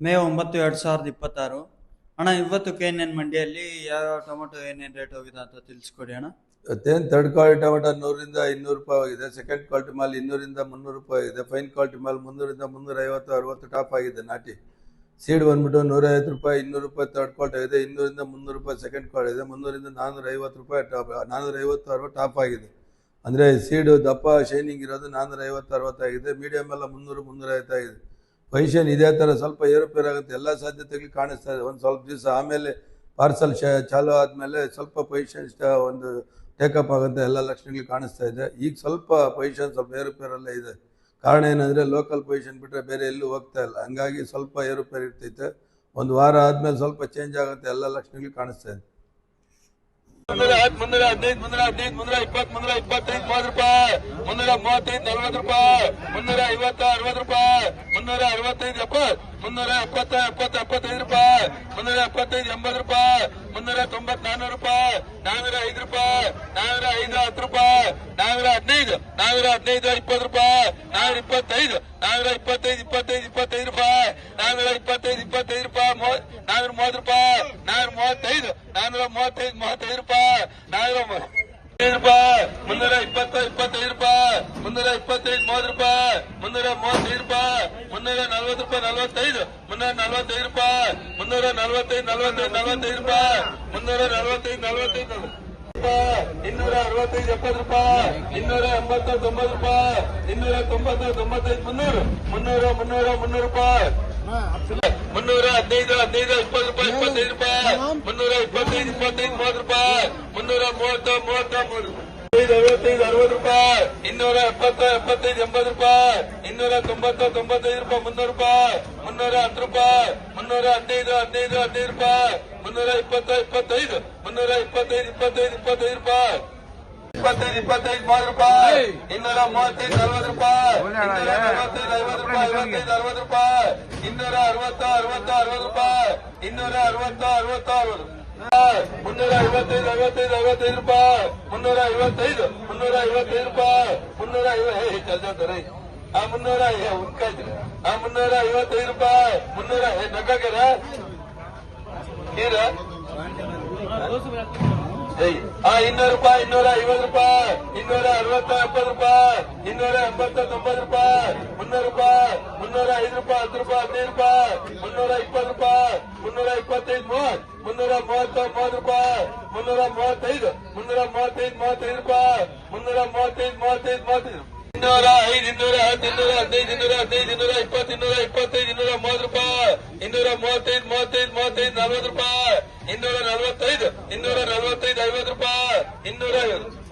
ಮೇ 9, 2026 ಅಣ್ಣ. ಇವತ್ತು KNN ಮಂಡಿಯಲ್ಲಿ ಯಾವ ಟೊಮೊಟೊ ಏನೇನು ರೇಟ್ ಹೋಗಿದೆ ಅಂತ ತಿಳಿಸ್ಕೊಡಿ ಅಣ್ಣ. ಇವತ್ತೇನು ಥರ್ಡ್ ಕ್ವಾಲಿಟಿ ಟೊಮೆಟೊ 100ರಿಂದ 200 ರೂಪಾಯಿ ಆಗಿದೆ. ಸೆಕೆಂಡ್ ಕ್ವಾಲಿಟಿ ಮಾಲ್ 200ರಿಂದ 300 ರೂಪಾಯಿ ಆಗಿದೆ. ಫೈನ್ ಕ್ವಾಲಿಟಿ ಮಾಲ್ 300ರಿಂದ 350, 60 ಟಾಪ್ ಆಗಿದೆ. ನಾಟಿ ಸೀಡ್ ಬಂದ್ಬಿಟ್ಟು 150 ರೂಪಾಯಿ, 200 ರೂಪಾಯಿ ಥರ್ಡ್ ಕ್ವಾಲಿಟಿ ಆಗಿದೆ. 200ರಿಂದ 300 ರೂಪಾಯಿ ಸೆಕೆಂಡ್ ಕ್ವಾಲಿಟಿ ಇದೆ. 300ರಿಂದ 450 ರೂಪಾಯಿ ಟಾಪ್, 450, 60 ಟಾಪ್ ಆಗಿದೆ. ಅಂದರೆ ಸೀಡು ದಪ್ಪ ಶೈನಿಂಗ್ ಇರೋದು 450, 60 ಆಗಿದೆ. ಮೀಡಿಯಮ್ ಎಲ್ಲ 300, 350 ಆಗಿದೆ. ಪೊಸಿಷನ್ ಇದೇ ಥರ ಸ್ವಲ್ಪ ಏರುಪೇರಾಗುತ್ತೆ, ಎಲ್ಲ ಸಾಧ್ಯತೆಗಳು ಕಾಣಿಸ್ತಾ ಇದೆ. ಒಂದು ಸ್ವಲ್ಪ ದಿವಸ ಆಮೇಲೆ ಪಾರ್ಸಲ್ ಚಾಲು ಆದಮೇಲೆ ಸ್ವಲ್ಪ ಪೊಸಿಷನ್ ಒಂದು ಟೇಕಪ್ ಆಗುತ್ತೆ, ಎಲ್ಲ ಲಕ್ಷಣಗಳು ಕಾಣಿಸ್ತಾ ಇದೆ. ಈಗ ಸ್ವಲ್ಪ ಪೊಸಿಷನ್ ಸ್ವಲ್ಪ ಏರುಪೇರಲ್ಲೇ ಇದೆ. ಕಾರಣ ಏನಂದರೆ ಲೋಕಲ್ ಪೊಸಿಷನ್ ಬಿಟ್ಟರೆ ಬೇರೆ ಎಲ್ಲೂ ಹೋಗ್ತಾ ಇಲ್ಲ. ಹಂಗಾಗಿ ಸ್ವಲ್ಪ ಏರುಪೇರು ಇರ್ತೈತೆ. ಒಂದು ವಾರ ಆದಮೇಲೆ ಸ್ವಲ್ಪ ಚೇಂಜ್ ಆಗುತ್ತೆ, ಎಲ್ಲ ಲಕ್ಷಣಗಳು ಕಾಣಿಸ್ತಾ ಇದೆ. 315, 320, 325, 30 ರೂಪಾಯಿ, 335, 40 ರೂಪಾಯಿ, 350, 60 ರೂಪಾಯಿ, 365, 70, 370, 70, 75 ರೂಪಾಯಿ, 375, 80 ರೂಪಾಯಿ, 390, 400 ರೂಪಾಯಿ, 405 ರೂಪಾಯಿ, 405, 10 ರೂಪಾಯಿ, 415, 415, 20 ರೂಪಾಯಿ, 425, 425, 25, 25 ರೂಪಾಯಿ, 425, 25 ರೂಪಾಯಿ, 430 ರೂಪಾಯಿ, 435, 435, 35 ರೂಪಾಯಿ, 435 ರೂಪಾಯಿ, 320, 25 ರೂಪಾಯಿ, 325, 30 ರೂಪಾಯಿ, 335 ರೂಪಾಯಿ, 340 ರೂಪಾಯಿ, 45, 345 ರೂಪಾಯಿ, 345, 45, 45 ರೂಪಾಯಿ, 345, 45, 265, 70 ರೂಪಾಯಿ, 280, 90 ರೂಪಾಯಿ, 290, 95, 300, 300, 300, 300 ರೂಪಾಯಿ, 315, 15, 20 ರೂಪಾಯಿ, 25 ರೂಪಾಯಿ, 325, 25, 30 ರೂಪಾಯಿ, 330, 30, 55, 60 ರೂಪಾಯಿ, 270, 75, 80 ರೂಪಾಯಿ, 290, 95 ರೂಪಾಯಿ, 300 ರೂಪಾಯಿ, 310 ರೂಪಾಯಿ, 315, 15, 15 ರೂಪಾಯಿ, 320, 25, 325, 25, 25 ರೂಪಾಯಿ, 25, 25, 30 ರೂಪಾಯಿ, 235, 40 ರೂಪಾಯಿ, 245, 50 ರೂಪಾಯಿ, 55, 60 ರೂಪಾಯಿ, 260, 60, 60 ರೂಪಾಯಿ, 260, 60, 60, 355, 55, 55 ರೂಪಾಯಿ, 355, 355 ರೂಪಾಯಿ, 350, ಚಲ್ತಾರೆ 355 ರೂಪಾಯಿ, 300 ನಗ್ಗಾಗ್ಯಾರ ನೀರ 200 ರೂಪಾಯಿ, 250 ರೂಪಾಯಿ, 260, 70 ರೂಪಾಯಿ, 280, 90 ರೂಪಾಯಿ, 300 ರೂಪಾಯಿ, 305 ರೂಪಾಯಿ, 10 ರೂಪಾಯಿ, 15 ರೂಪಾಯಿ, 320 ರೂಪಾಯಿ, 325, 30, 330, 30 ರೂಪಾಯಿ, 335, 335, 35 ರೂಪಾಯಿ, 335, 35, 35, 205, 210, 215, 215, 220, 225, 230 ರೂಪಾಯಿ, 235, 35, 35, 40 ರೂಪಾಯಿ, 245, 245, 50 ರೂಪಾಯಿ, 250